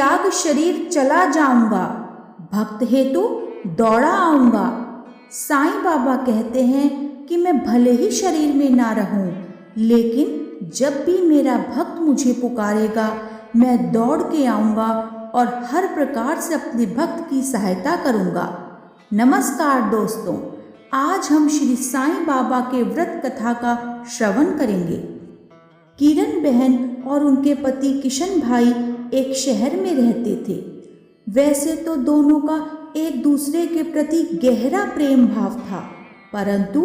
त्याग शरीर चला जाऊंगा, भक्त हेतु दौड़ा आऊंगा। साईं बाबा कहते हैं कि मैं भले ही शरीर में ना रहूं, लेकिन जब भी मेरा भक्त मुझे पुकारेगा मैं दौड़ के आऊंगा और हर प्रकार से अपने भक्त की सहायता करूंगा। नमस्कार दोस्तों, आज हम श्री साईं बाबा के व्रत कथा का श्रवण करेंगे। किरण बहन और उनके पति किशन भाई एक शहर में रहते थे। वैसे तो दोनों का एक दूसरे के प्रति गहरा प्रेम भाव था, परंतु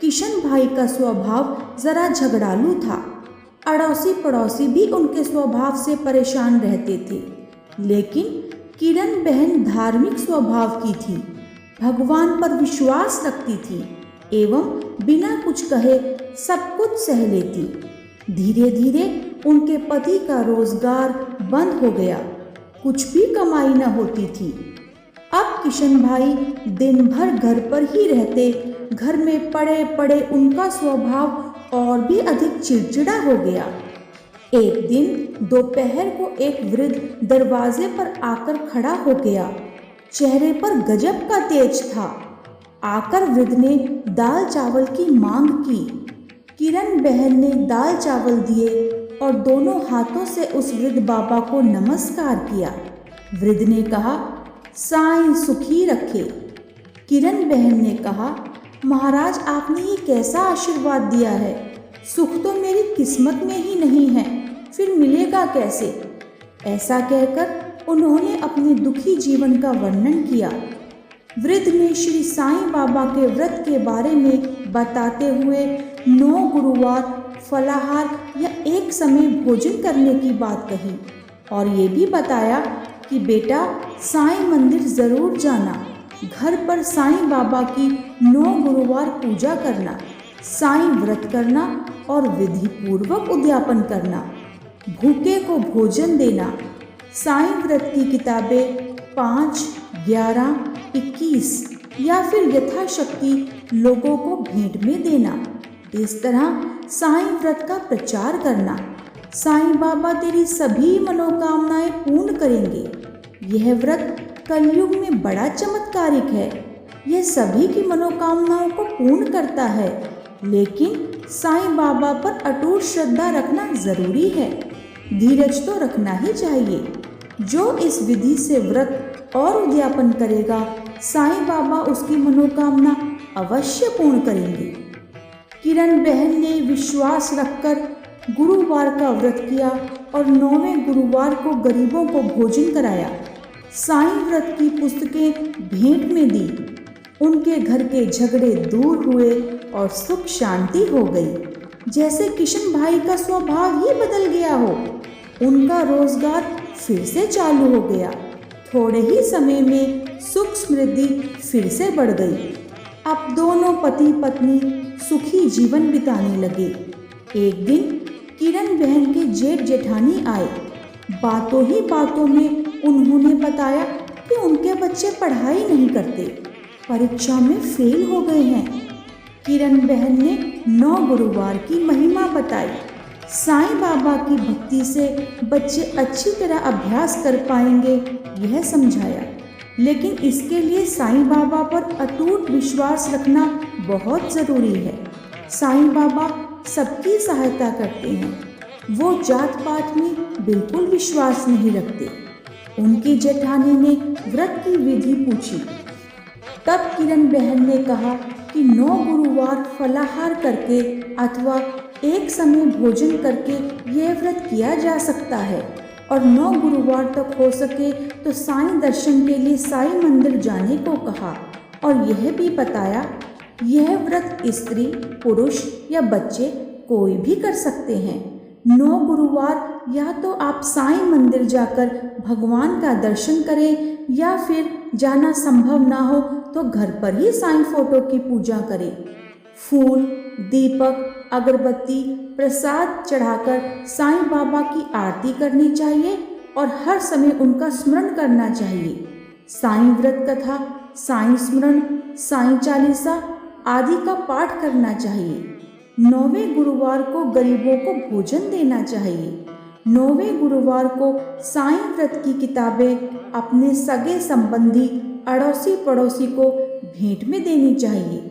किशन भाई का स्वभाव जरा झगड़ालू था। अड़ोसी पड़ोसी भी उनके स्वभाव से परेशान रहते थे, लेकिन किरण बहन धार्मिक स्वभाव की थी, भगवान पर विश्वास रखती थी एवं बिना कुछ कहे सब कुछ सह लेती। धीरे धीरे उनके पति का रोजगार बंद हो गया, कुछ भी कमाई न होती थी। अब किशन भाई दिन भर घर पर ही रहते। घर में पड़े पड़े उनका स्वभाव और भी अधिक चिड़चिड़ा हो गया। एक दिन दोपहर को एक वृद्ध दरवाजे पर आकर खड़ा हो गया। चेहरे पर गजब का तेज था। आकर वृद्ध ने दाल चावल की मांग की। किरण बहन ने दाल चावल दिए और दोनों हाथों से उस वृद्ध बाबा को नमस्कार किया। वृद्ध ने कहा, साईं सुखी रखे। किरण बहन ने कहा, महाराज आपने ये कैसा आशीर्वाद दिया है, सुख तो मेरी किस्मत में ही नहीं है, फिर मिलेगा कैसे। ऐसा कहकर उन्होंने अपने दुखी जीवन का वर्णन किया। वृद्ध ने श्री साईं बाबा के व्रत के बारे में बताते हुए 9 गुरुवार फलाहार या एक समय भोजन करने की बात कही और ये भी बताया कि बेटा साईं मंदिर जरूर जाना, घर पर साईं बाबा की 9 गुरुवार पूजा करना, साईं व्रत करना और विधि पूर्वक उद्यापन करना, भूखे को भोजन देना, साईं व्रत की किताबें 5, 11, 21 या फिर यथाशक्ति लोगों को भेंट में देना। इस तरह साईं व्रत का प्रचार करना। साईं बाबा तेरी सभी मनोकामनाएं पूर्ण करेंगे। यह व्रत कलयुग में बड़ा चमत्कारिक है। यह सभी की मनोकामनाओं को पूर्ण करता है, लेकिन साईं बाबा पर अटूट श्रद्धा रखना जरूरी है। धीरज तो रखना ही चाहिए। जो इस विधि से व्रत और उद्यापन करेगा, साईं बाबा उसकी मनोकामना अवश्य पूर्ण करेंगे। किरण बहन ने विश्वास रखकर गुरुवार का व्रत किया और 9वें गुरुवार को गरीबों को भोजन कराया। साईं व्रत की पुस्तकें भेंट में दी। उनके घर के झगड़े दूर हुए और सुख शांति हो गई। जैसे किशन भाई का स्वभाव ही बदल गया हो। उनका रोजगार फिर से चालू हो गया। थोड़े ही समय में सुख समृद्धि फिर से बढ़ गई। अब दोनों पति पत्नी सुखी जीवन बिताने लगे। एक दिन किरण बहन के जेठ जेठानी आए। बातों ही बातों में उन्होंने बताया कि उनके बच्चे पढ़ाई नहीं करते, परीक्षा में फेल हो गए हैं। किरण बहन ने 9 गुरुवार की महिमा बताई। साईं बाबा की भक्ति से बच्चे अच्छी तरह अभ्यास कर पाएंगे, यह समझाया। लेकिन इसके लिए साईं बाबा पर अटूट विश्वास रखना बहुत ज़रूरी है। साईं बाबा सबकी सहायता करते हैं। वो जात पात में बिल्कुल विश्वास नहीं रखते। उनकी जेठानी ने व्रत की विधि पूछी। तब किरण बहन ने कहा कि 9 गुरुवार फलाहार करके अथवा एक समय भोजन करके यह व्रत किया जा सकता है और 9 गुरुवार तक हो सके तो साईं दर्शन के लिए साईं मंदिर जाने को कहा और यह भी बताया यह व्रत स्त्री, पुरुष या बच्चे कोई भी कर सकते हैं। 9 गुरुवार या तो आप साईं मंदिर जाकर भगवान का दर्शन करें या फिर जाना संभव ना हो तो घर पर ही साईं फोटो की पूजा करें। फूल, दीपक, अगरबत्ती, प्रसाद चढ़ाकर साईं बाबा की आरती करनी चाहिए और हर समय उनका स्मरण करना चाहिए। साईं व्रत कथा, साईं स्मरण, साईं चालीसा आदि का पाठ करना चाहिए। 9वें गुरुवार को गरीबों को भोजन देना चाहिए। 9वें गुरुवार को साईं व्रत की किताबें अपने सगे संबंधी अड़ोसी पड़ोसी को भेंट में देनी चाहिए।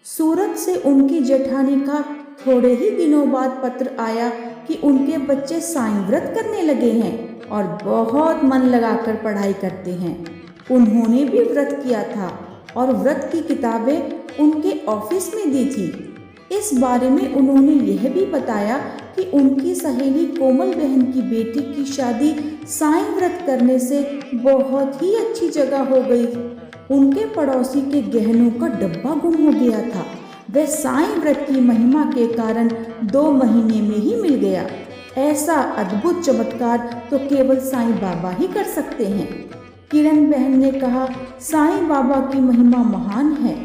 सूरत से उनकी जेठानी का थोड़े ही दिनों बाद पत्र आया कि उनके बच्चे साईं व्रत करने लगे हैं और बहुत मन लगाकर पढ़ाई करते हैं। उन्होंने भी व्रत किया था और व्रत की किताबें उनके ऑफिस में दी थी। इस बारे में उन्होंने यह भी बताया कि उनकी सहेली कोमल बहन की बेटी की शादी साईं व्रत करने से बहुत ही अच्छी जगह हो गई। उनके पड़ोसी के गहनों का डब्बा गुम हो गया था। वह साईं व्रत की महिमा के कारण 2 महीने में ही मिल गया। ऐसा अद्भुत चमत्कार तो केवल साईं बाबा ही कर सकते हैं। किरण बहन ने कहा, साईं बाबा की महिमा महान है।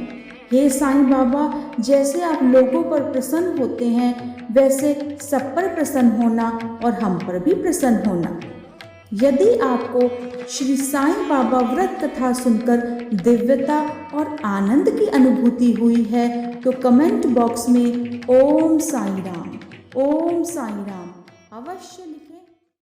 हे साईं बाबा, जैसे आप लोगों पर प्रसन्न होते हैं वैसे सब पर प्रसन्न होना और हम पर भी प्रसन्न होना। यदि आपको श्री साईं बाबा व्रत कथा सुनकर दिव्यता और आनंद की अनुभूति हुई है तो कमेंट बॉक्स में ओम साईं राम अवश्य लिखें।